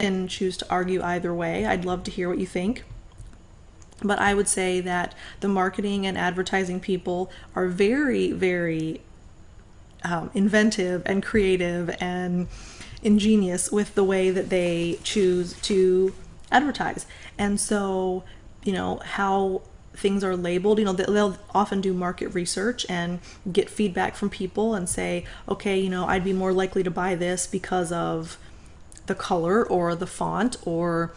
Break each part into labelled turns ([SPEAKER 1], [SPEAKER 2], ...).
[SPEAKER 1] can choose to argue either way. I'd love to hear what you think. But I would say that the marketing and advertising people are very, very inventive and creative and ingenious with the way that they choose to advertise. And so, how things are labeled, they'll often do market research and get feedback from people and say, okay, I'd be more likely to buy this because of the color or the font or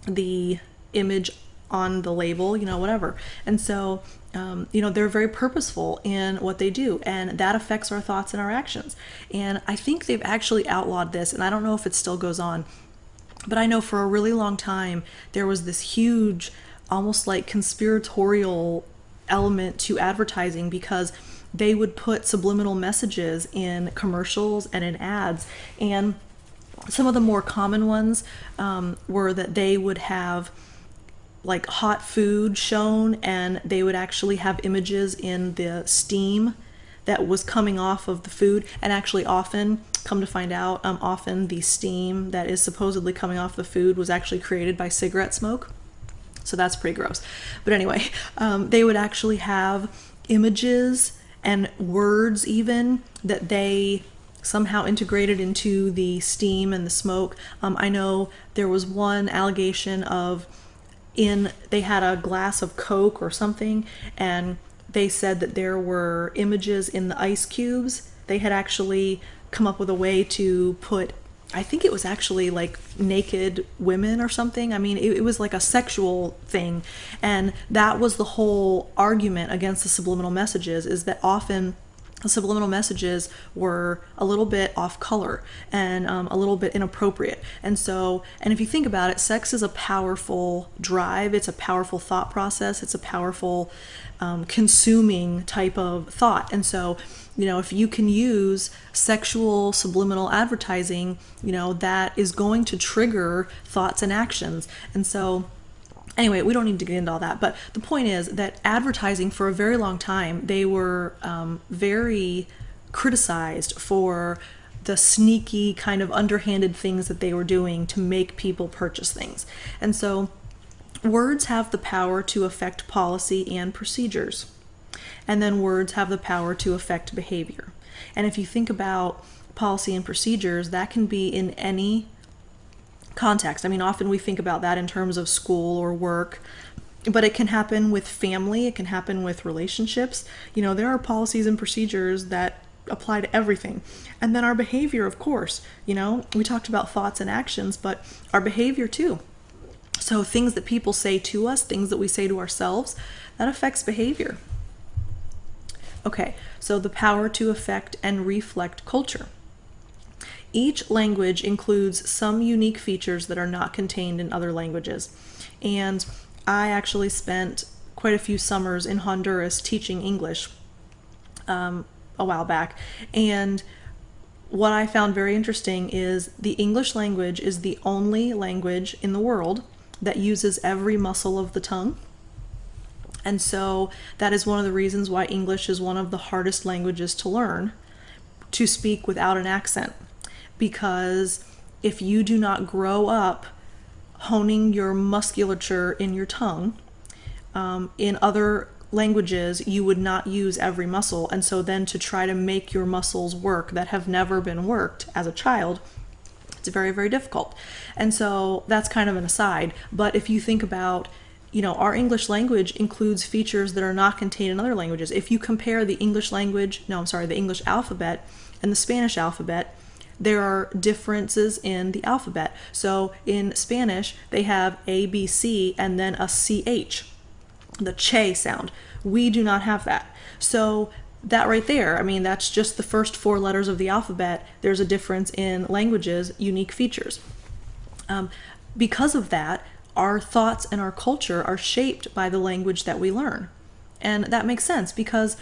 [SPEAKER 1] the image on the label, whatever. And so, they're very purposeful in what they do, and that affects our thoughts and our actions. And I think they've actually outlawed this, and I don't know if it still goes on, but I know for a really long time there was this huge, almost like conspiratorial element to advertising, because they would put subliminal messages in commercials and in ads. And some of the more common ones were that they would have like hot food shown, and they would actually have images in the steam that was coming off of the food. And actually often, come to find out, often the steam that is supposedly coming off the food was actually created by cigarette smoke. So that's pretty gross. But anyway, they would actually have images and words even that they somehow integrated into the steam and the smoke. I know there was one allegation of they had a glass of Coke or something, and they said that there were images in the ice cubes. They had actually come up with a way to put, I think it was actually like naked women or something. I mean, it was like a sexual thing. And that was the whole argument against the subliminal messages, is that often the subliminal messages were a little bit off color and a little bit inappropriate. And if you think about it, sex is a powerful drive. It's a powerful thought process. It's a powerful consuming type of thought. And so, if you can use sexual subliminal advertising, that is going to trigger thoughts and actions. And so, anyway, we don't need to get into all that, but the point is that advertising, for a very long time, they were very criticized for the sneaky kind of underhanded things that they were doing to make people purchase things. And so words have the power to affect policy and procedures. And then words have the power to affect behavior. And if you think about policy and procedures, that can be in any context. I mean, often we think about that in terms of school or work, but it can happen with family, it can happen with relationships. There are policies and procedures that apply to everything. And then our behavior, of course, we talked about thoughts and actions, but our behavior too. So things that people say to us, things that we say to ourselves, that affects behavior. Okay, so the power to affect and reflect culture. Each language includes some unique features that are not contained in other languages. And I actually spent quite a few summers in Honduras teaching English a while back. And what I found very interesting is the English language is the only language in the world that uses every muscle of the tongue. And so that is one of the reasons why English is one of the hardest languages to learn, to speak without an accent. Because if you do not grow up honing your musculature in your tongue, in other languages you would not use every muscle. And so then to try to make your muscles work that have never been worked as a child, it's very, very difficult. And so that's kind of an aside. But if you think about, our English language includes features that are not contained in other languages. If you compare the English alphabet and the Spanish alphabet, there are differences in the alphabet. So in Spanish, they have A, B, C, and then a CH, the che sound. We do not have that. So that right there, that's just the first 4 letters of the alphabet. There's a difference in languages, unique features. Because of that, our thoughts and our culture are shaped by the language that we learn. And that makes sense because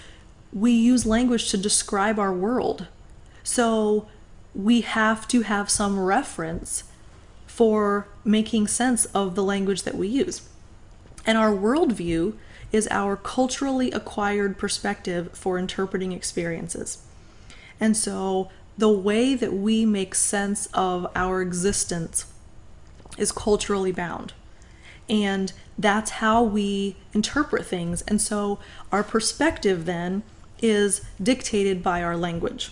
[SPEAKER 1] we use language to describe our world. So we have to have some reference for making sense of the language that we use. And our worldview is our culturally acquired perspective for interpreting experiences. And so the way that we make sense of our existence is culturally bound. And that's how we interpret things. And so our perspective then is dictated by our language,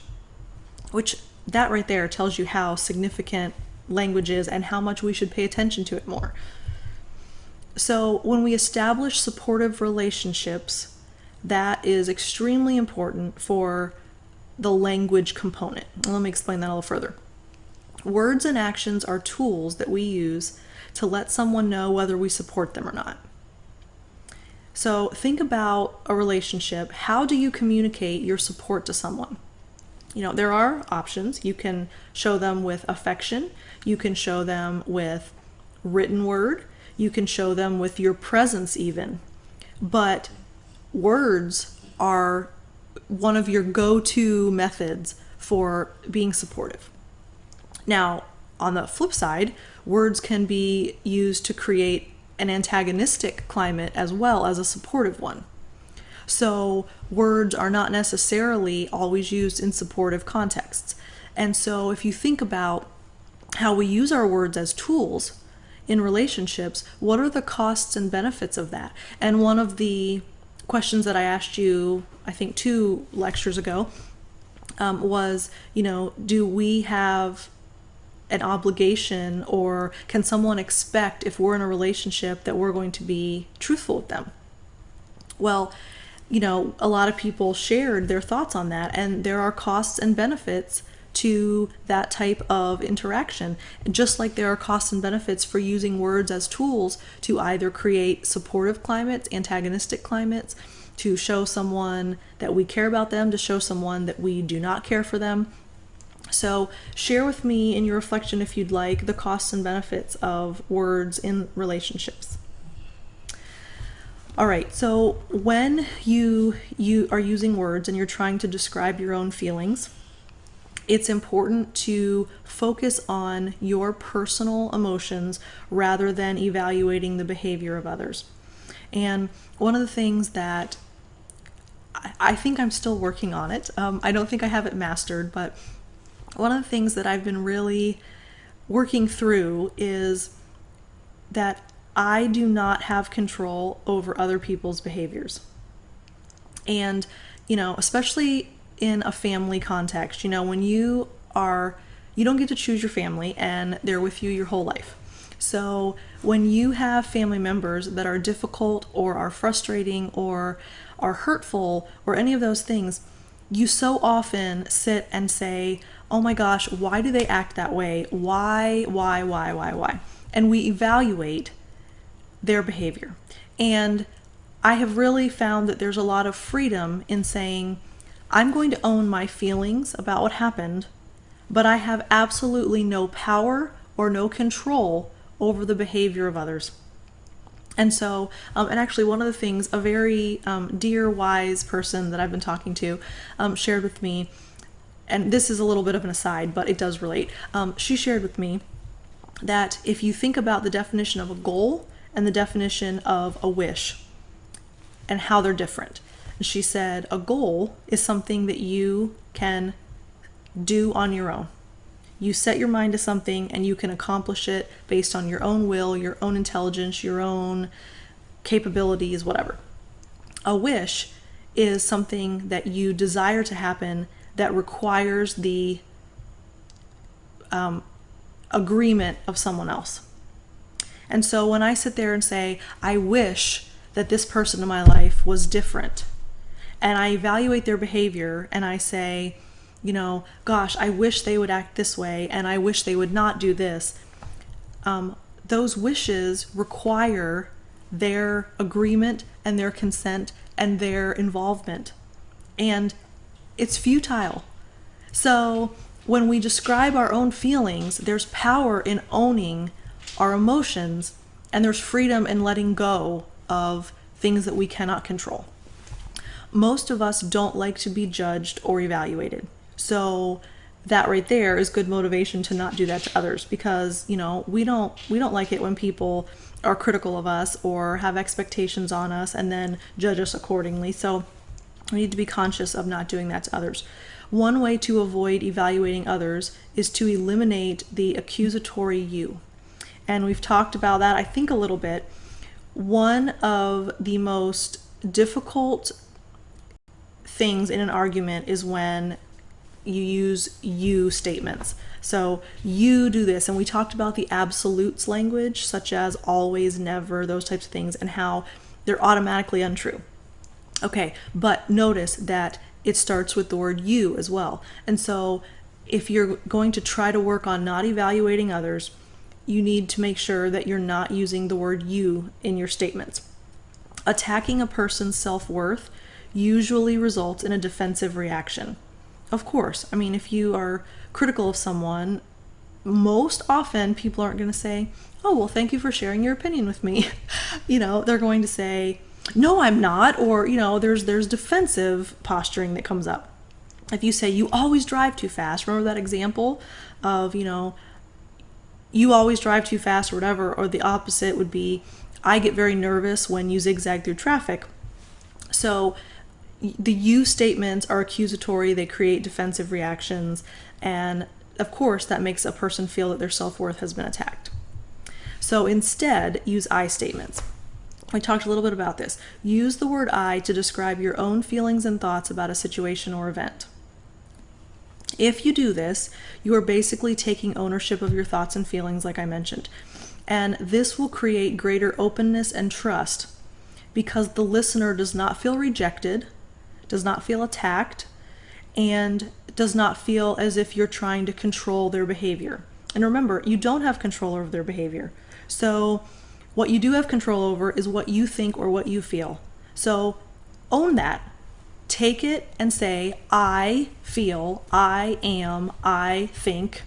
[SPEAKER 1] which that right there tells you how significant language is and how much we should pay attention to it more. So when we establish supportive relationships, that is extremely important for the language component. Let me explain that a little further. Words and actions are tools that we use to let someone know whether we support them or not. So think about a relationship. How do you communicate your support to someone? There are options. You can show them with affection. You can show them with written word. You can show them with your presence even. But words are one of your go-to methods for being supportive. Now, on the flip side, words can be used to create an antagonistic climate as well as a supportive one. So words are not necessarily always used in supportive contexts. And so if you think about how we use our words as tools in relationships, what are the costs and benefits of that? And one of the questions that I asked you, I think 2 lectures ago, was, do we have an obligation, or can someone expect, if we're in a relationship, that we're going to be truthful with them? Well, a lot of people shared their thoughts on that, and there are costs and benefits to that type of interaction, just like there are costs and benefits for using words as tools to either create supportive climates, antagonistic climates, to show someone that we care about them, to show someone that we do not care for them. So share with me in your reflection, if you'd like, the costs and benefits of words in relationships. All right, so when you are using words and you're trying to describe your own feelings, it's important to focus on your personal emotions rather than evaluating the behavior of others. And one of the things that I think I'm still working on it, I don't think I have it mastered, but one of the things that I've been really working through is that I do not have control over other people's behaviors. And, especially in a family context, when you don't get to choose your family and they're with you your whole life. So when you have family members that are difficult or are frustrating or are hurtful or any of those things, you so often sit and say, oh my gosh, why do they act that way? Why? And we evaluate their behavior. And I have really found that there's a lot of freedom in saying, I'm going to own my feelings about what happened, but I have absolutely no power or no control over the behavior of others. And so, and actually one of the things, a very dear, wise person that I've been talking to shared with me, and this is a little bit of an aside, but it does relate. She shared with me that if you think about the definition of a goal and the definition of a wish and how they're different, she said a goal is something that you can do on your own. You set your mind to something and you can accomplish it based on your own will, your own intelligence, your own capabilities, whatever. A wish is something that you desire to happen that requires the agreement of someone else. And so when I sit there and say, I wish that this person in my life was different, and I evaluate their behavior and I say, gosh, I wish they would act this way and I wish they would not do this. Those wishes require their agreement and their consent and their involvement. And it's futile. So when we describe our own feelings, there's power in owning our emotions, and there's freedom in letting go of things that we cannot control. Most of us don't like to be judged or evaluated. So that right there is good motivation to not do that to others, because we don't like it when people are critical of us or have expectations on us and then judge us accordingly. So we need to be conscious of not doing that to others. One way to avoid evaluating others is to eliminate the accusatory you. And we've talked about that, I think, a little bit. One of the most difficult things in an argument is when you use you statements. So you do this, and we talked about the absolutes language, such as always, never, those types of things, and how they're automatically untrue. Okay, but notice that it starts with the word you as well. And so if you're going to try to work on not evaluating others, you need to make sure that you're not using the word you in your statements. Attacking a person's self-worth usually results in a defensive reaction. Of course, I mean, if you are critical of someone, most often people aren't going to say, oh, well, thank you for sharing your opinion with me. They're going to say, no, I'm not, or, there's defensive posturing that comes up. If you say, you always drive too fast, remember that example of, you always drive too fast or whatever, or the opposite would be, I get very nervous when you zigzag through traffic. So the you statements are accusatory, they create defensive reactions, and of course that makes a person feel that their self-worth has been attacked. So instead, use I statements. We talked a little bit about this. Use the word I to describe your own feelings and thoughts about a situation or event. If you do this, you are basically taking ownership of your thoughts and feelings, like I mentioned. And this will create greater openness and trust because the listener does not feel rejected, does not feel attacked, and does not feel as if you're trying to control their behavior. And remember, you don't have control over their behavior. So what you do have control over is what you think or what you feel. So own that. Take it and say, I feel, I am, I think,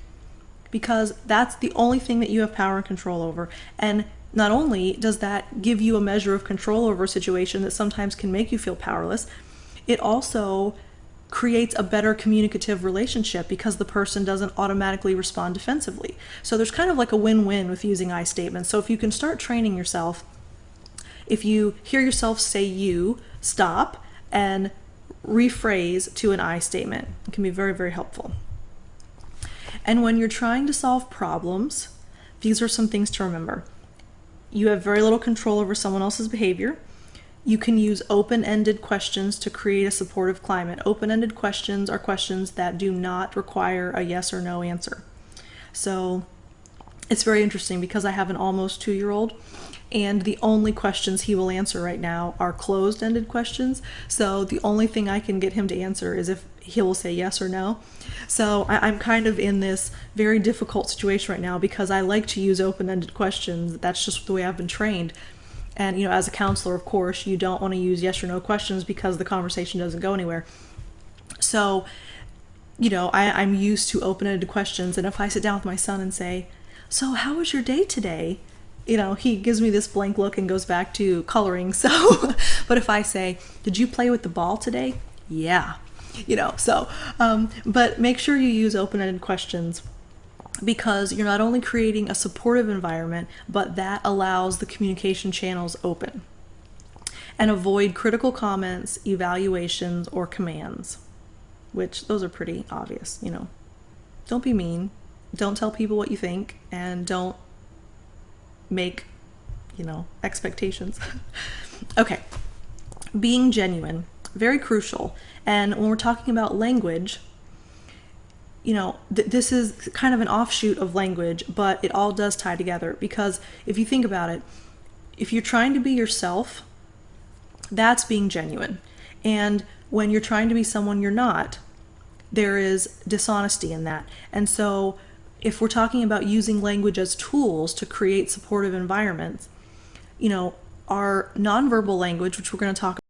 [SPEAKER 1] because that's the only thing that you have power and control over. And not only does that give you a measure of control over a situation that sometimes can make you feel powerless, it also creates a better communicative relationship because the person doesn't automatically respond defensively. So there's kind of like a win-win with using I statements. So if you can start training yourself, if you hear yourself say you, stop and rephrase to an I statement. It can be very, very helpful. And when you're trying to solve problems, these are some things to remember. You have very little control over someone else's behavior. You can use open-ended questions to create a supportive climate. Open-ended questions are questions that do not require a yes or no answer. So it's very interesting because I have an almost 2-year-old, and the only questions he will answer right now are closed-ended questions. So the only thing I can get him to answer is if he will say yes or no. So I'm kind of in this very difficult situation right now because I like to use open-ended questions. That's just the way I've been trained. And, as a counselor, of course, you don't want to use yes or no questions because the conversation doesn't go anywhere. So, I'm used to open-ended questions. And if I sit down with my son and say, so how was your day today? He gives me this blank look and goes back to coloring. So, but if I say, did you play with the ball today? Yeah. But make sure you use open-ended questions, because you're not only creating a supportive environment, but that allows the communication channels open. And avoid critical comments, evaluations, or commands, which those are pretty obvious. Don't be mean, don't tell people what you think, and don't make, expectations. Okay, being genuine, very crucial. And when we're talking about language, this is kind of an offshoot of language, but it all does tie together, because if you think about it, if you're trying to be yourself, that's being genuine. And when you're trying to be someone you're not, there is dishonesty in that. And so if we're talking about using language as tools to create supportive environments, our nonverbal language, which we're going to talk